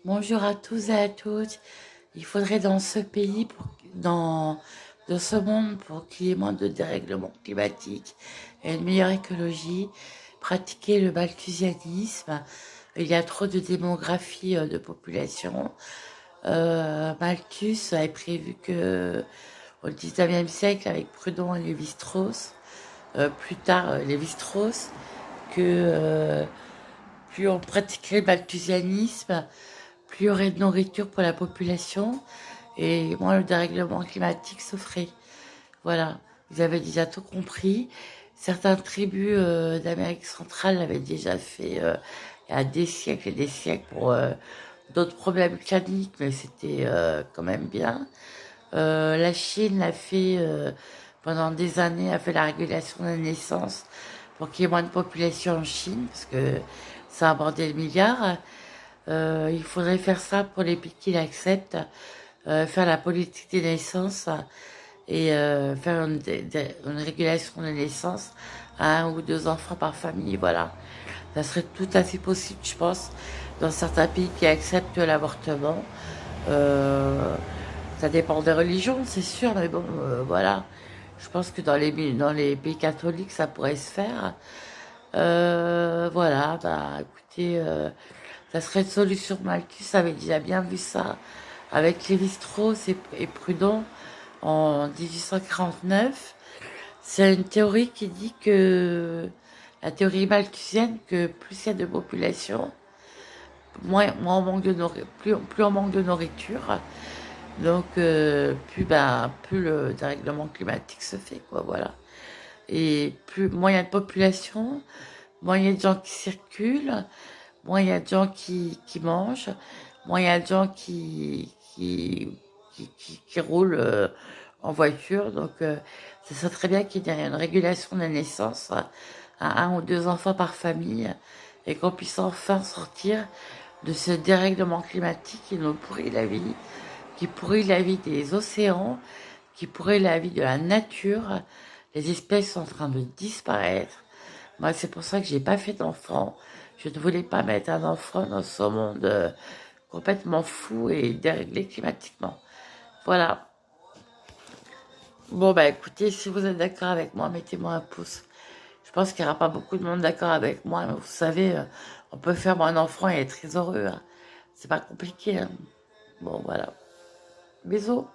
Bonjour à tous et à toutes. Il faudrait dans ce pays, dans ce monde, pour qu'il y ait moins de dérèglement climatique et une meilleure écologie, pratiquer le malthusianisme. Il y a trop de démographie de population. Malthus avait prévu que au XIXe siècle, avec Prudhon et Lévi-Strauss, plus tard Lévi-Strauss, que plus on pratiquerait le malthusianisme, plus il y aurait de nourriture pour la population et moins le dérèglement climatique se ferait. Voilà, ils avaient déjà tout compris. Certaines tribus d'Amérique centrale l'avaient déjà fait il y a des siècles et des siècles pour d'autres problèmes cliniques, mais c'était quand même bien. La Chine l'a fait pendant des années, a fait la régulation des naissances pour qu'il y ait moins de population en Chine, parce que ça a abordé le milliard. Il faudrait faire ça pour les pays qui l'acceptent, faire la politique des naissances et faire une régulation des naissances à un ou deux enfants par famille. Voilà, ça serait tout à fait possible, je pense, dans certains pays qui acceptent l'avortement. Euh, Ça dépend des religions, c'est sûr, mais bon, voilà. Je pense que dans les pays catholiques, ça pourrait se faire. Voilà, bah écoutez, ça serait une solution. Malthus avait déjà bien vu ça avec Lévi-Strauss et Prudhon en 1849. C'est une théorie qui dit que, la théorie malthusienne, que plus il y a de population, moins on manque de plus on manque de nourriture. Donc, plus le dérèglement climatique se fait, quoi, voilà. Et plus, moins il y a de population, moins il y a de gens qui circulent, moins il y a de gens qui mangent, moins il y a de gens qui roulent en voiture. Donc, ça serait très bien qu'il y ait une régulation de la naissance à un ou deux enfants par famille et qu'on puisse enfin sortir de ce dérèglement climatique qui nous pourrit la vie, qui pourrit la vie des océans, qui pourrit la vie de la nature. Les espèces sont en train de disparaître. Moi, c'est pour ça que j'ai pas fait d'enfant. Je ne voulais pas mettre un enfant dans ce monde complètement fou et déréglé climatiquement. Voilà. Bon, bah écoutez, si vous êtes d'accord avec moi, mettez-moi un pouce. Je pense qu'il n'y aura pas beaucoup de monde d'accord avec moi, mais vous savez, on peut faire un enfant et être très heureux, hein. C'est pas compliqué, hein. Bon, voilà. Bisous.